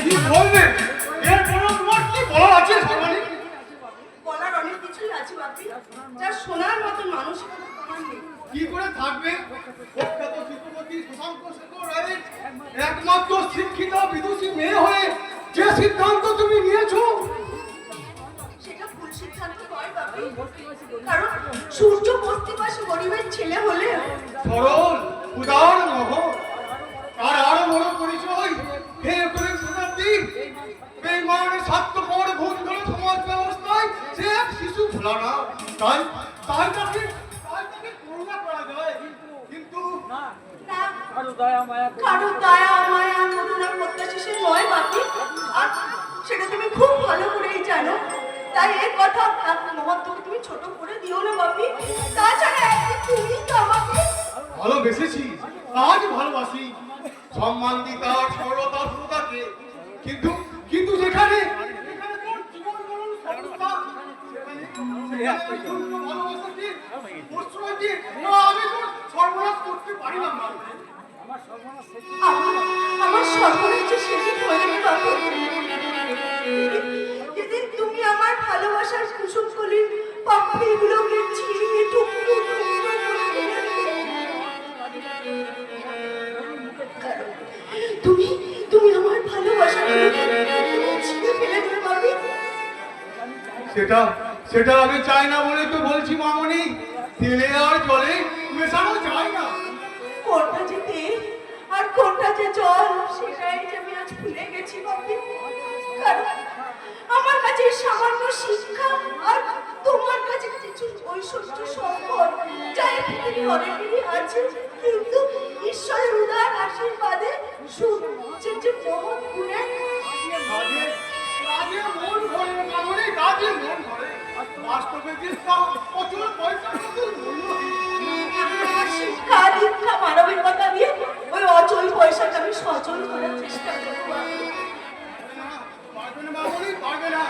কি বলবে? এর কোনো তোমার কি বলা আছে সর্বাণী? বলার অনেক কিছুই আছে বাপি, যা শোনার মতন মানসিকতা তোমার নেই। কি করে থাকবে? প্রখ্যাত শিল্পপতি শশাঙ্ক শেখর রায়ের একমাত্র শিক্ষিত বিদুষী মেয়ে হয়ে যে সিদ্ধান্ত তুমি নিয়েছো, সেটা ভুল সিদ্ধান্ত নয় বাপি। কারণ সূর্য বস্তিবাসী গরিবের ছেলে হলে সরল উদার মহৎ আর আরো বড় পরিচয় হে একবিংশ শতাব্দী বেঈমান স্বার্থপর ভূতঘর সমাজ ব্যবস্থায় সে এক শিশু ভোলা না। তাই তাই তাকে করুণা করা যায়, কিন্তু না, কারো দয়া মায়া করুণা প্রত্যাশী সে নয় বাপি। আর সেটা তুমি খুব ভালো করেই জানো। তাই এই কথা মহত্বকে তুমি ছোট করে দিও না বাপি। তাছাড়া একদিন তুমি তো আমাকে ভালোবেসেছি, আজ ভালোবাসি, সম্মান দিই তার সরলতা সুরতাকে, কিন্তু কিন্তু যেখানে তোর জীবন মরণ সমস্যা, সেখানে ভালোবাসাকে প্রশ্রয়কে আমি তোর সর্বনাশ করতে পারিলাম না। আমার সর্বনাশ সেদিন হয়নি বাপি, যেদিন তুমি আমার ভালোবাসার কুসুমকলির পাপড়িগুলোকে ছিঁড়িয়ে টুকরো টুকরো করে ফেলে দিলে। তুমি আমার ভালোবাসাগুলোকে ছিঁড়ে ফেলে দিলে বাপি। সেটা সেটা আমি চাই না বলে তো বলছি মামনি, তেলে আর জলে মেশানো যায় না। কোনটা যে তেল আর কোনটা যে জল সেটাই যে আমি আজ ভুলে গেছি বাপি। কারণ আমার কাছে সামান্য শিক্ষা আর তোমার কাছে কিছু ঐশ্বর্য সম্পদ যা এখানে অনেকেরই আছে, কিন্তু ঈশ্বরের উদার আশীর্বাদে সূর্যের যে মহৎ গুণে কাজে মন ভরে মামনি, কাজে মন ভরে। বাস্তবে যে প্রচুর পয়সা শিক্ষা দীক্ষা মানবিকতা দিয়ে ওই অচল পয়সাটা আমি সচল করার চেষ্টা করবো। পারবে না মামনি, পারবে না।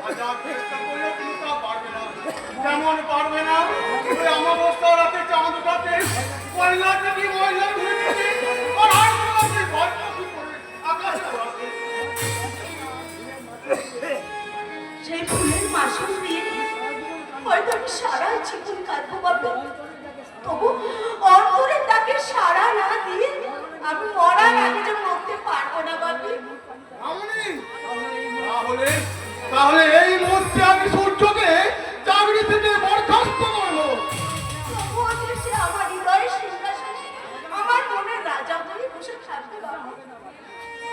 হাজার চেষ্টা করলেও কিন্তু তা পারবে না। যেমন পারবে না ওই অমাবস্যা রাতে চাঁদ উঠাতে, ময়লা থেকে ময়লা ধুয়ে দিতে, আর আটকে ভরপুর করে আকাশে ওড়াতে। সেই ফুলের মাসুল দিয়ে হয়তো আমি সারা জীবন কাঁদবো বাবা, তবু অন্তরে তাকে সারা না দিয়ে আমি মরার আগে যে মরতে পারবো না বাপি। মামনি, তাহলে এই মুহূর্তে আমি সূর্যকে চাকরি থেকে বরখাস্ত করবো। তবুও যে সে আমার হৃদয়ের সিংহাসনে আমার মনের রাজা হয়ে বসে থাকবে বাবা,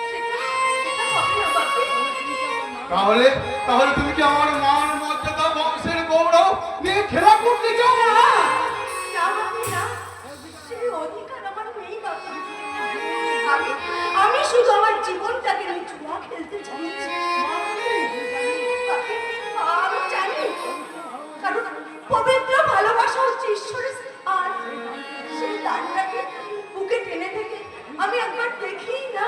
সেটা হবে না বাপি। তাহলে তাহলে তুমি কি আমার মান মর্যাদা বংশের গৌরব নিয়ে খেলা করতে চাও না? না বাপি না, সেই অধিকার আমার নেই বাপি। আমি শুধু আমার জীবনটাকে নিয়ে জুয়া খেলতে চাইছি বাপি। আমি জানি কারণ পবিত্র ভালোবাসা হচ্ছে ঈশ্বরের আর সেই দানটাকে বুকে টেনে থেকে আমি একবার দেখি না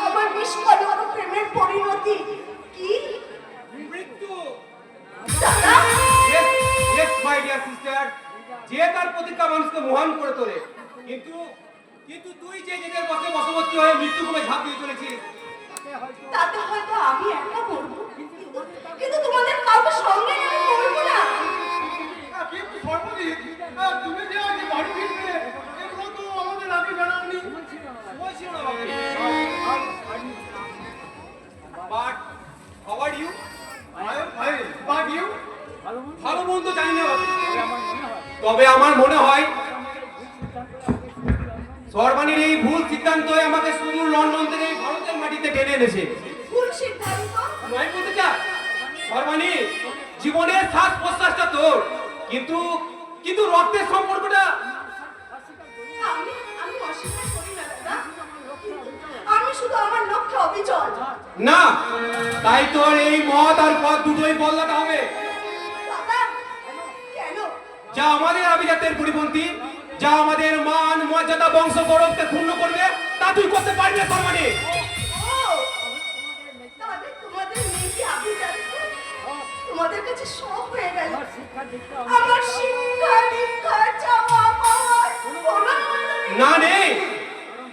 আমার নিষ্কলঙ্ক প্রেমের পরিণতি কি মৃত্যু। দাদা। Yes, my dear sister, যে তার প্রতিজ্ঞা মানুষকে মহান করে তোলে, কিন্তু কিন্তু তুই যে নিজের বসে বশবর্তী হয়ে মৃত্যু করে ঝাঁপ দিয়ে চলেছিস, তাতে হয়তো আমি একা মরবো, কিন্তু তোমাদের কাউকে সঙ্গে নিয়ে মরবো না। কিন্তু সর্বদিক তুমি যে আজ বাড়ি ফিরবে, এগুলো তো আমাদের আগে জানাওনি। সময় ছিল না বাবা। But how are you? But you? ভালো মন্দ জানি না বাবা, তবে আমার মনে হয় সর্বাণীর এই ভুল সিদ্ধান্তই আমাকে সুদূর লন্ডন থেকে ভারতের মাটিতে টেনে এনেছে। ভুল সিদ্ধান্ত নয় বলতে চা সর্বাণী, জীবনের শ্বাস প্রশ্বাসটা তোর, কিন্তু কিন্তু রক্তের সম্পর্কটা আমি আমি অস্বীকার করি না দাদা, আমি শুধু আমার লক্ষ্যে অবিচল। না, তাই তোর এই মত আর পথ দুটোই বদলাতে হবে। দাদা কেন? যা আমাদের আভিজাত্যের পরিপন্থী, যা আমাদের মান মর্যাদা বংশ গৌরবকে ক্ষুণ্ণ করবে, তা তুই করতে পারবি না সর্বাণী। তাহলে তোমাদের মেয়ে কি আভিজাত্য তোমাদের কাছে সব হয়ে গেল? আমার শিক্ষা দীক্ষা চাওয়া পাওয়ার না নেই,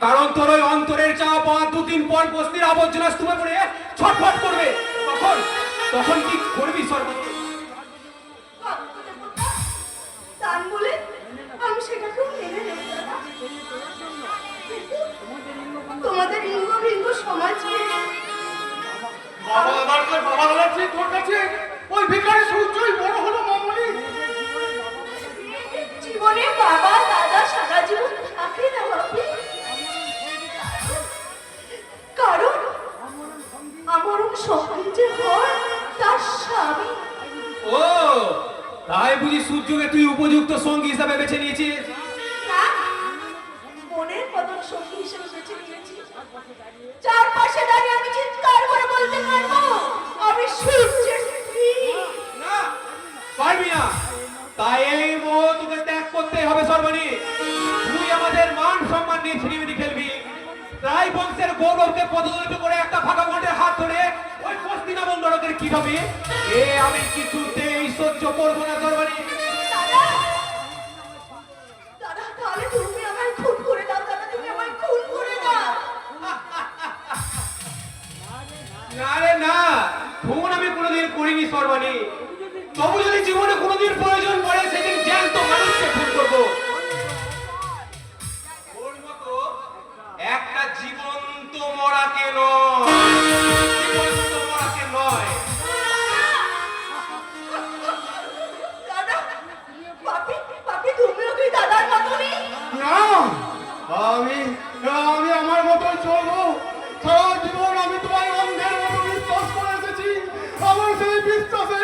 কারণ তোর ওই অন্তরের চাওয়া পাওয়া দুদিন পর নদীর আবর্জনা স্তূপে পড়ে ছটফট করবে, তখন তখন কি করবি সর্বনী? তান বলে আমি সেটাকেও মেনে নেব দাদা। কিন্তু তোমাদের লিঙ্গ ভিঙ্গ সমাজকে বাবা দাদার বাবা দাদার তোর কাছে ওই ভিখারি সূর্যই বড় হলো মামনি। জীবনে বাবা দাদা সারা জীবন থাকে না বাপি, কারণ আমার সঙ্গী যে হয় তার স্বামী। ও তাই বুঝি সূর্যকে তুই উপযুক্ত সঙ্গী হিসাবে বেছে নিয়েছিস? না, মনের মতন সঙ্গী হিসেবে বেছে নিয়েছি। চারপাশে দাঁড়িয়ে আমি চিৎকার করে বলতে পারবো আমি সূর্যের স্ত্রী। না, পারবি না। তাই এই মোহ তোকে ত্যাগ করতে হবে সর্বনী। তুই আমাদের মান সম্মান নিয়ে ছিনিমিনি খেলবি, তাই বংশের গৌরবকে পদদলিত করে একটা ফাঁকা মাঠের হাত ধরে ওই পশ্চিমা নরকের কি হবে এ আমি কিছুতেই সহ্য করবো না সর্বনী। দাদা, দাদা তাহলে তুমি আমায় খুন করে দাও, দাদা তুমি আমায় খুন করে দাও। না রে না, খুন আমি কোনোদিন করিনি সর্বনী। তবু যদি জীবনে কোনোদিন প্রয়োজন পড়ে সেদিন জ্যান্ত মানুষকে খুন করবো। ওর মতো একটা জীবন্ত মরাকে নয়, জীবন্ত মরাকে নয়। দাদা, পাপি পাপি তুমিও কি দাদার মতনই? না, আমি আমি আমার মতন চলবো। সারা জীবন আমি তোমার অন্ধের মতো বিশ্বাস করে এসেছি। আমার সেই বিশ্বাসে